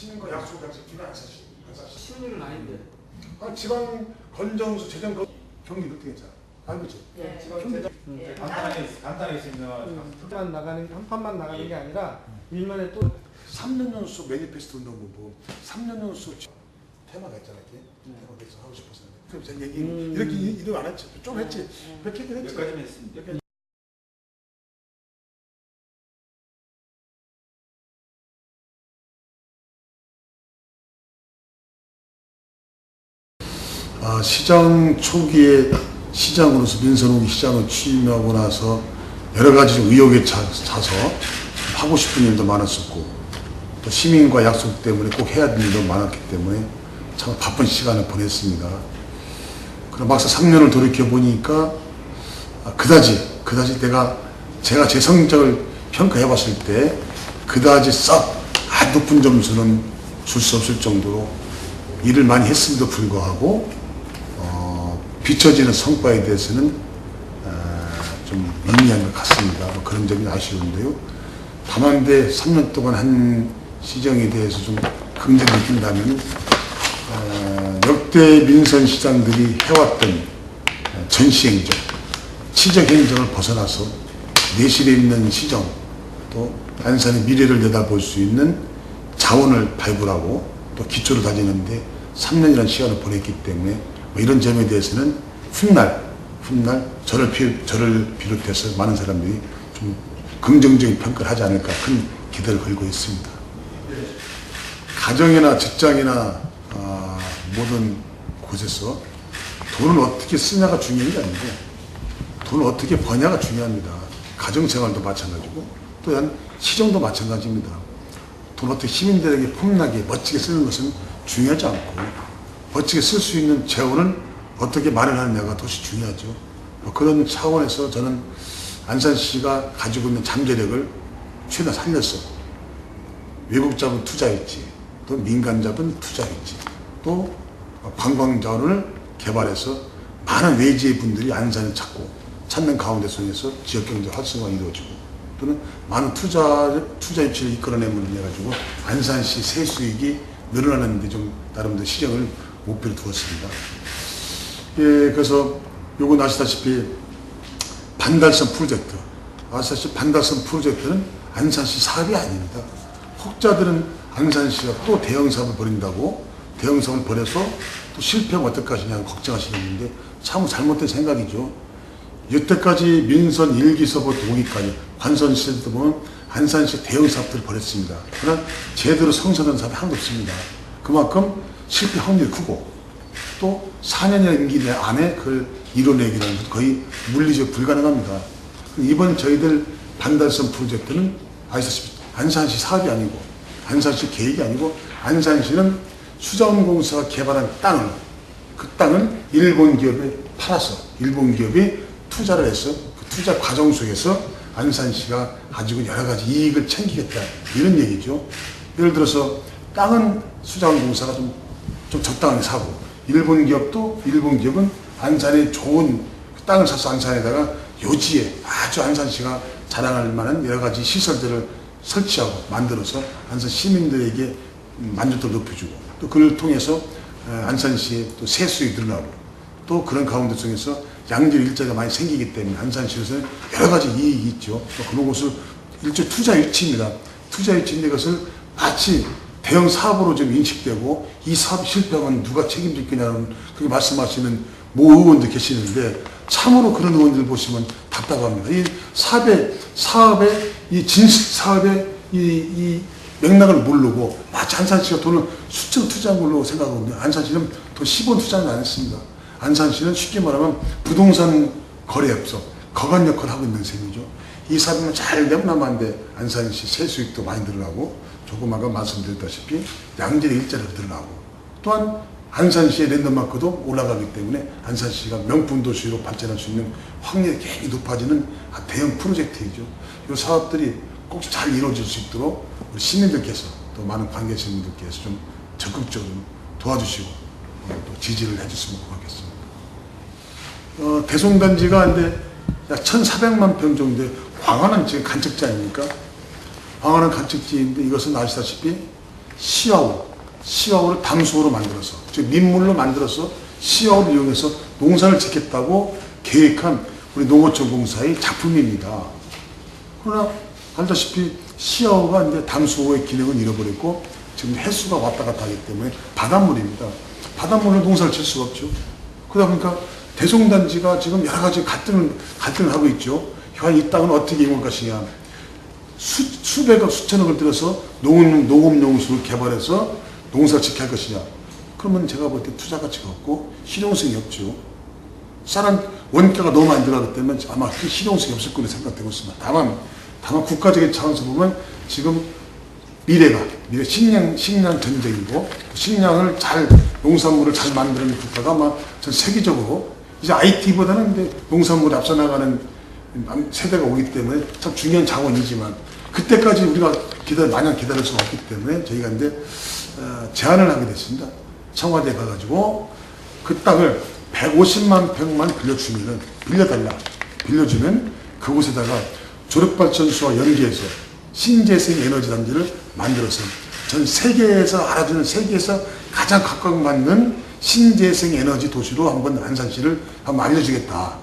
시민과 약속을 지키는 안사시. 쉬운 일은 아닌데. 지방 건정수 재정 경기 그렇게 했잖아. 알겠지? 네. 지방 재정 간단하게 설명하면 한 판만 나가는 게 아니라 일면에 또 3년 연수 매니페스토 운동 보고 3년 연수 테마가 있잖아. 이렇게 테마가 있어 하고 싶었어. 그럼 제가 얘기 이렇게 이름 안 했지. 좀 했지. 몇 개는 했지. 몇 가지는 했습니다. 시장 초기에 시장으로서 민선홍이 시장을 취임하고 나서 여러 가지 좀 의욕에 차서 하고 싶은 일도 많았었고 또 시민과 약속 때문에 꼭 해야 될 일도 많았기 때문에 참 바쁜 시간을 보냈습니다. 그럼 막상 3년을 돌이켜 보니까 그다지 제가 제 성적을 평가해 봤을 때 그다지 썩 높은 점수는 줄 수 없을 정도로 일을 많이 했음에도 불구하고 비춰지는 성과에 대해서는 좀 미미한 것 같습니다. 그런 점이 아쉬운데요. 다만 3년 동안 한 시정에 대해서 좀 긍정을 느낀다면 역대 민선 시장들이 해왔던 전시행정, 치적행정을 벗어나서 내실에 있는 시정, 또 안산의 미래를 내다볼 수 있는 자원을 발굴하고 또 기초를 다지는데 3년이라는 시간을 보냈기 때문에 이런 점에 대해서는 훗날 저를 비롯해서 많은 사람들이 좀 긍정적인 평가를 하지 않을까 큰 기대를 걸고 있습니다. 가정이나 직장이나 모든 곳에서 돈을 어떻게 쓰냐가 중요한 게 아니고 돈을 어떻게 버냐가 중요합니다. 가정생활도 마찬가지고 또한 시정도 마찬가지입니다. 돈 어떻게 시민들에게 폼나게 멋지게 쓰는 것은 중요하지 않고 멋지게 쓸 수 있는 재원을 어떻게 마련하느냐가 더 중요하죠. 그런 차원에서 저는 안산시가 가지고 있는 잠재력을 최대한 살렸어. 외국 자본 투자했지, 또 민간 자본 투자했지, 또 관광 자원을 개발해서 많은 외지의 분들이 안산을 찾는 가운데 속에서 지역경제 활성화가 이루어지고 또는 많은 투자 입지를 이끌어내면 해가지고 안산시 세수익이 늘어나는 데 좀 나름대로 시정을 목표로 두었습니다. 그래서 요건 아시다시피 반달섬 프로젝트. 아시다시피 반달섬 프로젝트는 안산시 사업이 아닙니다. 혹자들은 안산시가 또 대형 사업을 벌인다고 대형 사업을 벌여서 또 실패하면 어떨까 하시냐고 걱정하시는데 참 잘못된 생각이죠. 여태까지 민선 1기서부터 5기까지 관선 시대도 보면 안산시 대형 사업들을 벌였습니다. 그러나 제대로 성사된 사업이 하나도 없습니다. 그만큼 실패 확률이 크고 또 4년이나 임기 내 안에 그걸 이뤄내기는 거의 물리적 불가능합니다. 이번 저희들 반달섬 프로젝트는 아시다시피 안산시 사업이 아니고 안산시 계획이 아니고 안산시는 수자원공사가 개발한 그 땅을 일본 기업에 팔아서 일본 기업이 투자를 해서 그 투자 과정 속에서 안산시가 가지고 여러 가지 이익을 챙기겠다 이런 얘기죠. 예를 들어서 땅은 수자원공사가 좀 적당하게 사고 일본 기업은 안산에 좋은 땅을 사서 안산에다가 요지에 아주 안산시가 자랑할 만한 여러 가지 시설들을 설치하고 만들어서 안산 시민들에게 만족도를 높여주고 또 그를 통해서 안산시의 또 세수익이 늘어나고 또 그런 가운데 속에서 양질 일자리가 많이 생기기 때문에 안산시에서는 여러 가지 이익이 있죠. 또 그런 것을 일종의 투자 일치입니다. 투자 일치인데 그것을 마치 대형 사업으로 좀 인식되고 이 사업이 실패하면 누가 책임질 거냐는 그렇게 말씀하시는 모 의원도 계시는데 참으로 그런 의원들 보시면 답답합니다. 이 사업의 이 맥락을 모르고 마치 안산시가 돈을 수천 투자한 걸로 생각하거든요. 안산시는 돈 10원 투자는 안 했습니다. 안산시는 쉽게 말하면 부동산 거래업소, 거간 역할을 하고 있는 셈이죠. 이 사업은 잘 내보나만데 안산시 세수익도 많이 늘어나고 조금 아까 말씀드렸다시피 양질의 일자리가 늘어나고 또한 안산시의 랜드마크도 올라가기 때문에 안산시가 명품 도시로 발전할 수 있는 확률이 굉장히 높아지는 대형 프로젝트이죠. 이 사업들이 꼭 잘 이루어질 수 있도록 우리 시민들께서 또 많은 관계자분들께서 좀 적극적으로 도와주시고 또 지지를 해주시면 고맙겠습니다. 대송단지가 이제 약 1,400만 평 정도의 광활한 지금 간척지 아닙니까? 광활한 간척지인데 이것은 아시다시피 시아우를 담수호로 만들어서, 즉 민물로 만들어서 시아우를 이용해서 농사를 짓겠다고 계획한 우리 농어촌 공사의 작품입니다. 그러나 알다시피 시아우가 이제 담수호의 기능을 잃어버렸고 지금 해수가 왔다 갔다 하기 때문에 바닷물입니다. 바닷물로 농사를 질 수가 없죠. 그러다 보니까 대송단지가 지금 여러 가지 갈등을 하고 있죠. 과연 이 땅은 어떻게 이용할 것이냐. 수백억, 수천억을 들여서 농업용수를 개발해서 농사를 짓게 할 것이냐. 그러면 제가 볼 때 투자 가치가 없고 실용성이 없죠. 쌀은 원가가 너무 많이 들어가기 때문에 아마 그 실용성이 없을 거로 생각되고 있습니다. 다만 국가적인 차원에서 보면 지금 미래 식량 전쟁이고 식량을 농산물을 잘 만드는 국가가 아마 전 세계적으로 이제 IT보다는 이제 농산물에 앞서 나가는 세대가 오기 때문에 참 중요한 자원이지만 그때까지 우리가 마냥 기다릴 수가 없기 때문에 저희가 이제 제안을 하게 됐습니다. 청와대에 가가지고 그 땅을 150만 평만 빌려주면 그곳에다가 조력발전소와 연계해서 신재생 에너지 단지를 만들어서 전 세계에서 알아주는 세계에서 가장 각광받는 신재생 에너지 도시로 한번 안산시를 한번 알려주겠다.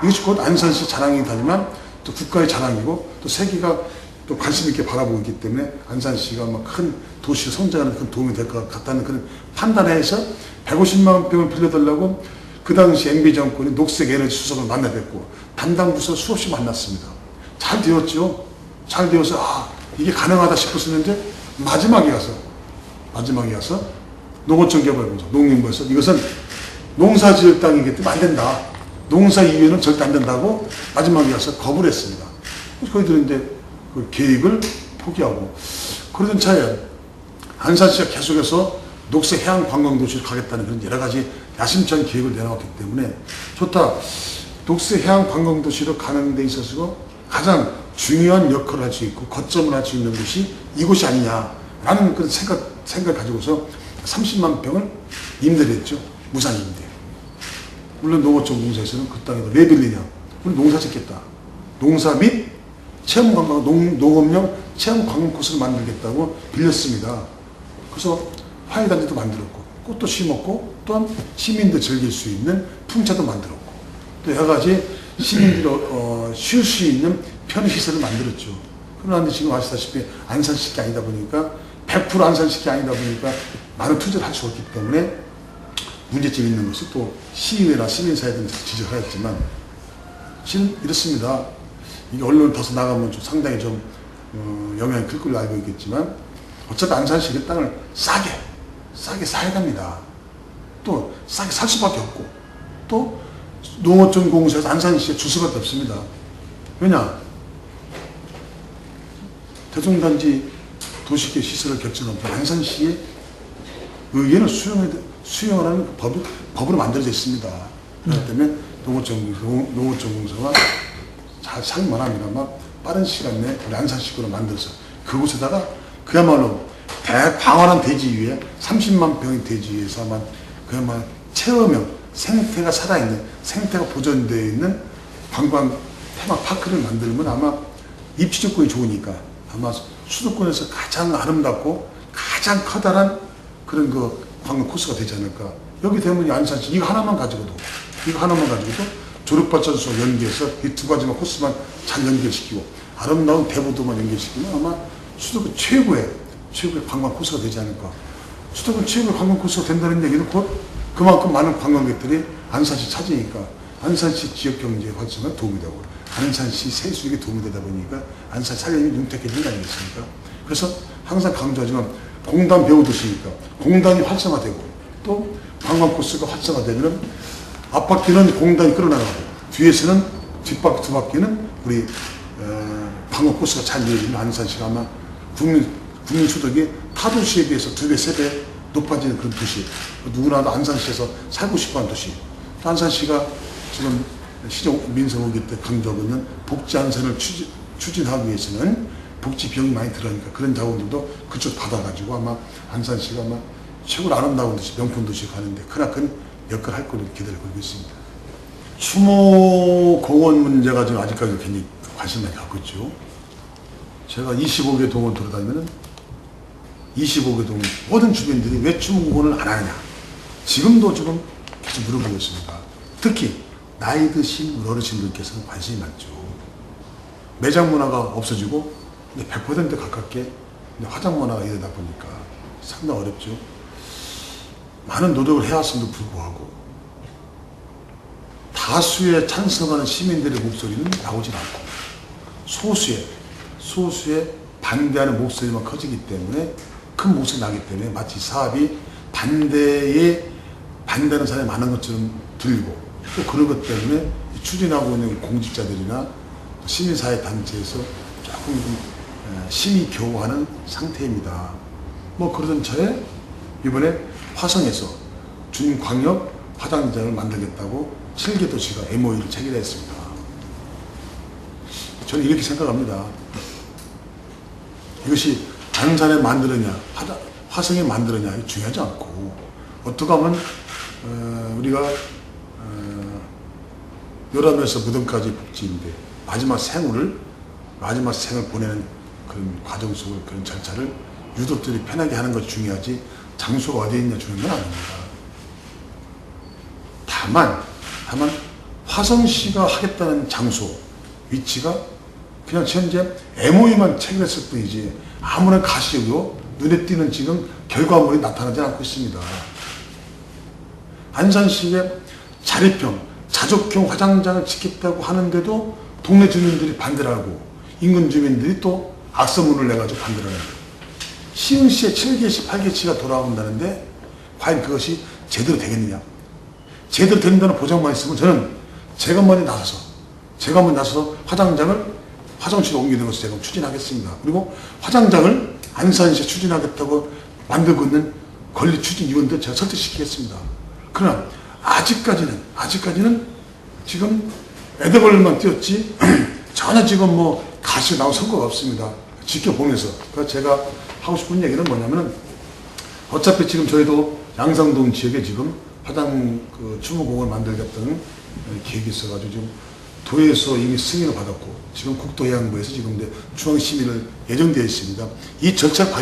이것이 곧 안산시 자랑이다지만 또 국가의 자랑이고 또 세계가 또 관심 있게 바라보고 있기 때문에 안산시가 큰 도시 성장하는 큰 도움이 될 것 같다는 그런 판단해서 150만 평을 빌려달라고 그 당시 MB 정권이 녹색 에너지 수석을 만나 뵙고 담당 부서 수없이 만났습니다. 잘 되었죠. 잘 되어서 이게 가능하다 싶었었는데 마지막에 가서 농어촌 개발공사 농림부에서 이것은 농사 지을 땅이기 때문에 안 된다. 농사 이외에는 절대 안 된다고 마지막에 가서 거부를 했습니다. 거기들은 이제 그 계획을 포기하고 그러던 차에 안산시가 계속해서 녹색 해양 관광 도시를 가겠다는 그런 여러 가지 야심찬 계획을 내놓았기 때문에 좋다. 녹색 해양 관광 도시로 가는 데 있어서 가장 중요한 역할을 할 수 있고 거점을 할 수 있는 곳이 이곳이 아니냐라는 그런 생각을 가지고서 30만 평을 임대를 했죠. 무상 임대. 물론 농어촌 공사에서는 그 땅에다 왜 빌리냐. 우리 농사 짓겠다. 농사 및 체험관광, 농업용 체험관광 코스를 만들겠다고 빌렸습니다. 그래서 화훼단지도 만들었고 꽃도 심었고 또한 시민도 즐길 수 있는 풍차도 만들었고 또 여러 가지 시민들이 쉴 수 있는 편의시설을 만들었죠. 그런데 지금 아시다시피 안산시가 아니다 보니까 100% 안산시가 아니다 보니까 많은 투자를 할 수 없기 때문에 문제점이 있는 것이 또 시의회나 시민사회들은 지적하였지만 실은 이렇습니다. 이게 언론 더서 나가면 좀 상당히 좀 영향이 클 걸로 알고 있겠지만 어차피 안산시 그 땅을 싸게 사야 됩니다. 또 싸게 살 수밖에 없고 또 농어촌 공사에서 안산시에 줄 수밖에 없습니다. 왜냐? 대송단지 도시계 시설을 결정한 안산시의 의견을 수용하라는 법으로 만들어져 있습니다. 그렇기 때문에 농어촌 공사가 잘 상의만 하면 아마 빠른 시간 내에 우리 안산시구로 만들어서 그곳에다가 그야말로 대광활한 대지 위에 30만 평의 대지 위에서 아마 그야말로 체험형 생태가 살아있는 생태가 보존되어 있는 관광 테마파크를 만들면 아마 입지 조건이 좋으니까 아마 수도권에서 가장 아름답고 가장 커다란 그런 그 관광 코스가 되지 않을까. 여기 되면 안산시 이거 하나만 가지고도 조력발전소 연계해서 이 두 가지만 코스만 잘 연결시키고 아름다운 대부도만 연결시키면 아마 수도권 최고의 관광 코스가 되지 않을까. 수도권 최고의 관광 코스가 된다는 얘기는 곧 그만큼 많은 관광객들이 안산시 찾으니까 안산시 지역 경제 활성화에 도움이 되고 안산시 세수익에 도움이 되다 보니까 안산 살림이 윤택해지는 거 아니겠습니까? 그래서 항상 강조하지만 공단 배우도시니까 공단이 활성화되고 또 관광 코스가 활성화되면 앞바퀴는 공단이 끌어나가고 뒤에서는 뒷바퀴 두 바퀴는 우리 관광 코스가 잘 이어지면 안산시가 아마 국민 소득이 타도시에 비해서 2배, 3배 높아지는 그런 도시. 누구나도 안산시에서 살고 싶어하는 도시. 안산시가 지금 시정 민생후기 때 강조하고 있는 복지 안산을 추진하기 위해서는 복지 비용이 많이 들어가니까 그런 자원들도 그쪽 받아가지고 아마 안산시가 아마 최고로 아름다운 도시, 명품 도시 가는데 크나큰 역할을 할 걸로 기대를 걸고 있습니다. 추모 공원 문제가 지금 아직까지 굉장히 관심 많이 갖고 있죠. 제가 25개 동원 돌아다니면은 25개동 모든 주민들이 왜 추모공원을 안 하느냐. 지금도 지금 계속 물어보고 있습니다. 특히 나이 드신 어르신들께서는 관심이 많죠. 매장 문화가 없어지고 100% 가깝게 화장 문화가 이러다 보니까 상당히 어렵죠. 많은 노력을 해왔음에도 불구하고 다수의 찬성하는 시민들의 목소리는 나오질 않고 소수의 반대하는 목소리만 커지기 때문에 큰 목소리 나기 때문에 마치 사업이 반대하는 사람이 많은 것처럼 들리고 또 그런 것 때문에 추진하고 있는 공직자들이나 시민사회 단체에서 조금 심히 교화하는 상태입니다. 뭐 그러던 차에 이번에 화성에서 준광역 화장장을 만들겠다고 7개 도시가 MOU를 체결했습니다. 저는 이렇게 생각합니다. 이것이 안산에 만들었냐, 화성에 만들었냐 중요하지 않고 어떻게 하면 우리가 열하면서 무덤까지 복지인데 마지막 생을 보내는 그런 과정 속을 그런 절차를 유족들이 편하게 하는 것이 중요하지 장소가 어디에 있냐 중요한 건 아닙니다. 다만 화성시가 하겠다는 장소, 위치가 그냥 현재 MOU만 체결했을 뿐이지 아무런 가시적으로 눈에 띄는 지금 결과물이 나타나지 않고 있습니다. 안산시에 자립형, 자족형 화장장을 짓겠다고 하는데도 동네 주민들이 반대를 하고 인근 주민들이 또 악성문을 내가지고 반대를 하는 거예요. 시흥시에 7개시, 8개시가 돌아온다는데 과연 그것이 제대로 되겠느냐. 제대로 된다는 보장만 있으면 저는 제가 먼저 나서서 화장장을 화성시로 옮기는 것을 제가 추진하겠습니다. 그리고 화장장을 안산시에 추진하겠다고 만들고 있는 권리 추진위원들 제가 설득시키겠습니다. 그러나 아직까지는 지금 애드벌만 띄었지 전혀 지금 뭐 가시 나온 성과가 없습니다. 지켜보면서. 그래서 제가 하고 싶은 얘기는 뭐냐면은 어차피 지금 저희도 양상동 지역에 지금 화장 추모공원을 만들겠다는 계획이 있어가지고 지금 도에서 이미 승인을 받았고 지금 국토해양부에서 지금 이제 중앙심의를 예정되어 있습니다. 이 절차를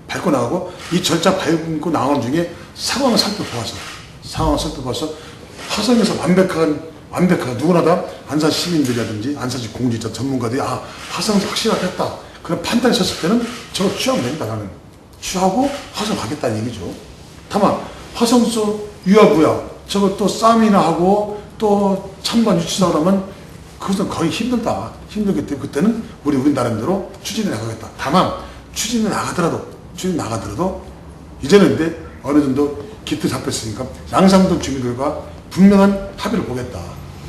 밟고 나가고 이 절차 밟고 나온 중에 상황을 살펴보아서 화성에서 완벽한 누구나 다 안산 시민들이라든지 안산시 공직자 전문가들이 화성에서 확실하겠다 그런 판단이 섰을 때는 저거 취하면 됩니다. 나는 취하고 화성 가겠다는 얘기죠. 다만 화성에서 유야부야 저거 또 싸움이나 하고 또 찬반 유치다 그러면 그것은 거의 힘들기 때문에 그때는 우리 나름대로 추진해 나가겠다. 다만 추진해 나가더라도 이제는 근데 어느 정도 기틀 잡혔으니까 양상동 주민들과 분명한 합의를 보겠다.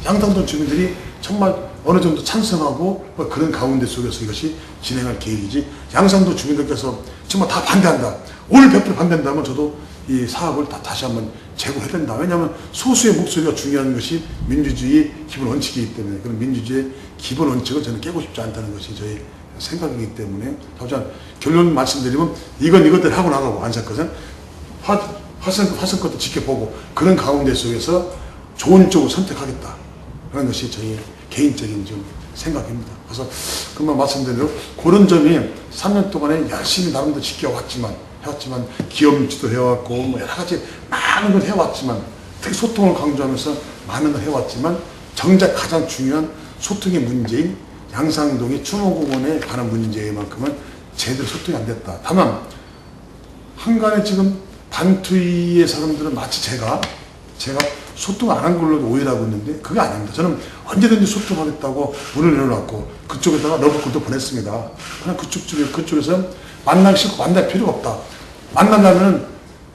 양상동 주민들이 정말 어느 정도 찬성하고 그런 가운데 속에서 이것이 진행할 계획이지 양상동 주민들께서 정말 다 반대한다. 올 100% 반대한다면 저도 이 사업을 다시 한번 재고해야 된다. 왜냐하면 소수의 목소리가 중요한 것이 민주주의의 기본 원칙이기 때문에 그런 민주주의의 기본 원칙을 저는 깨고 싶지 않다는 것이 저희 생각이기 때문에 결론 말씀드리면 이것들 하고 나가고 안산 것은 화성 것도 지켜보고 그런 가운데 속에서 좋은 쪽을 선택하겠다. 그런 것이 저희 개인적인 좀 생각입니다. 그래서 그만 말씀드려도 그런 점이 3년 동안에 열심히 나름대로 지켜왔지만 기업 유치도 해왔고 뭐 여러 가지 많은 걸 해왔지만 특히 소통을 강조하면서 많은 걸 해왔지만 정작 가장 중요한 소통의 문제인 양상동의 추모공원에 관한 문제만큼은 제대로 소통이 안 됐다. 다만 한간에 지금 반투의 사람들은 마치 제가 소통 안 한 걸로 오해를 하고 있는데 그게 아닙니다. 저는 언제든지 소통하겠다고 문을 열어놨고 그쪽에다가 러브콜도 보냈습니다. 그냥 그쪽에서 만나기 싫고 만날 필요가 없다. 만나려면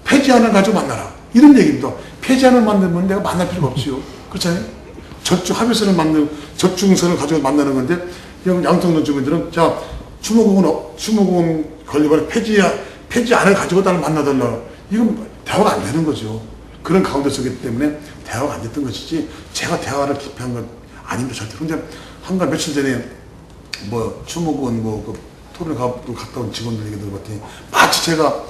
폐지안을 가지고 만나라. 이런 얘기입니다. 폐지안을 만들면 내가 만날 필요가 없지요. 그렇잖아요. 합의서를 접중선을 가지고 만나는 건데 양성동 주민들은 추모공원 건립을 폐지안을 가지고 나를 만나달라. 이건 대화가 안 되는 거죠. 그런 가운데 서기 때문에 대화가 안 됐던 것이지 제가 대화를 기피한 건 아닙니다. 절대. 근데 한가 며칠 전에 추모공원 토론에 갔다 온 직원들 얘기 들어봤더니 마치 제가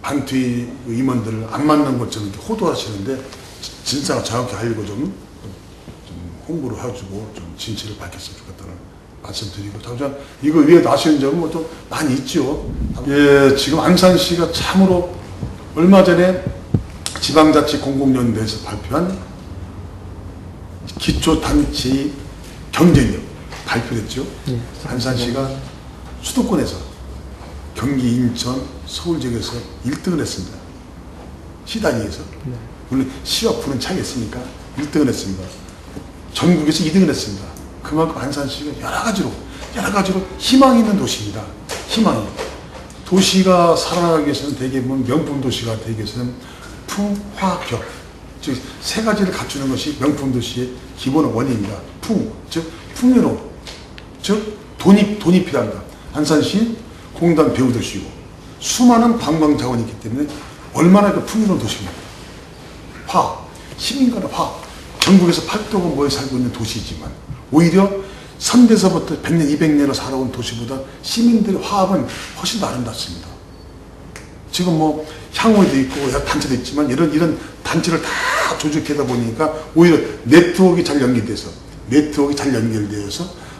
반투의 임원들을 안 만난 것처럼 이렇게 호도하시는데 진짜가 정확히 알고 좀 홍보를 해주고 좀 진실을 밝혔으면 좋겠다는 말씀드리고, 잠깐 이거 위에 아쉬운 점은 뭐 좀 많이 있죠. 예, 지금 안산시가 참으로 얼마 전에 지방자치공공연대에서 발표한 기초단체 경쟁력 발표됐죠. 안산시가 수도권에서 경기, 인천, 서울 지역에서 1등을 했습니다. 시 단위에서. 물론 시와 구는 차이가 있으니까 1등을 했습니다. 전국에서 2등을 했습니다. 그만큼 안산시가 여러 가지로 희망이 있는 도시입니다. 희망이. 도시가 살아나가기 위해서는 대개는 명품 도시가 되기 위해서는 풍, 화, 격. 즉, 세 가지를 갖추는 것이 명품 도시의 기본 원인입니다. 풍, 즉, 풍요로움. 즉, 돈이 필요합니다. 안산시 공단 배후 도시고, 수많은 관광 자원이 있기 때문에 얼마나 그 풍요로운 도시입니다. 화, 시민간의 화. 전국에서 8도가 모여 살고 있는 도시이지만, 오히려 선대서부터 100년, 200년을 살아온 도시보다 시민들의 화합은 훨씬 더 아름답습니다. 지금 뭐 향후에도 있고 여러 단체도 있지만 이런 단체를 다 조직하다 보니까 오히려 네트워크가 잘 연결돼서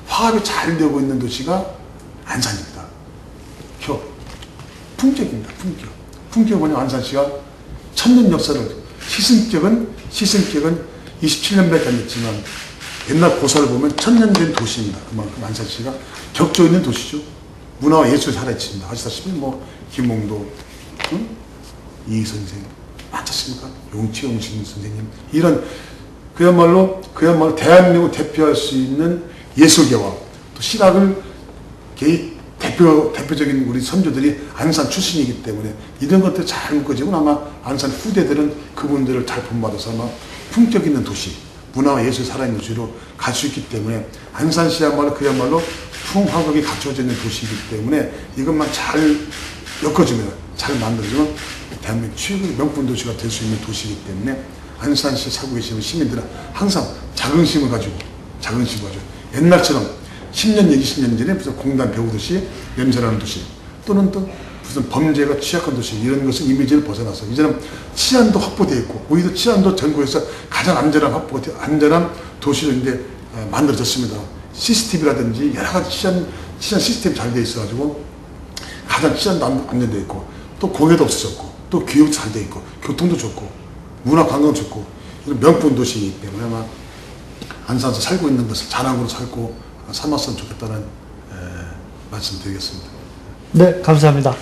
화합이 잘 되고 있는 도시가 안산입니다. 품격입니다. 품격 뭐냐, 안산시가 천년 역사를 시승격은 27년밖에 안 됐지만 옛날 고사를 보면 천년 된 도시입니다. 그만큼 안산시가 격조 있는 도시죠. 문화와 예술이 살아있습니다. 아시다시피 뭐 김홍도, 이 선생 많지 않습니까? 용치영신 선생님, 이런 그야말로 대한민국을 대표할 수 있는 예술계와 또 실학을 대표적인 우리 선조들이 안산 출신이기 때문에 이런 것들 잘 묶어지면 아마 안산 후대들은 그분들을 잘 본받아서 아마 품격 있는 도시, 문화와 예술 살아있는 도시로 갈 수 있기 때문에 안산시야말로 그야말로 풍화극이 갖춰져 있는 도시이기 때문에 이것만 잘 엮어주면, 잘 만들어주면 대한민국 최고의 명품 도시가 될 수 있는 도시이기 때문에 안산시에 살고 계시는 시민들은 항상 자긍심을 가지고 옛날처럼 10년, 20년 전에 무슨 공단 배후 도시, 냄새나는 도시, 또는 또 무슨 범죄가 취약한 도시, 이런 것은 이미지를 벗어나서 이제는 치안도 확보되어 있고, 오히려 치안도 전국에서 가장 안전한 도시로 이제 만들어졌습니다. CCTV라든지 여러 가지 치안 시스템이 잘 되어 있어가지고 가장 치안도 안전되어 있고, 또 공해도 없어졌고, 또 교육도 잘 되어 있고, 교통도 좋고, 문화 관광도 좋고, 이런 명품 도시이기 때문에 아마 안산에서 살고 있는 것을 자랑으로 삼았으면 좋겠다는 말씀 드리겠습니다. 네, 감사합니다.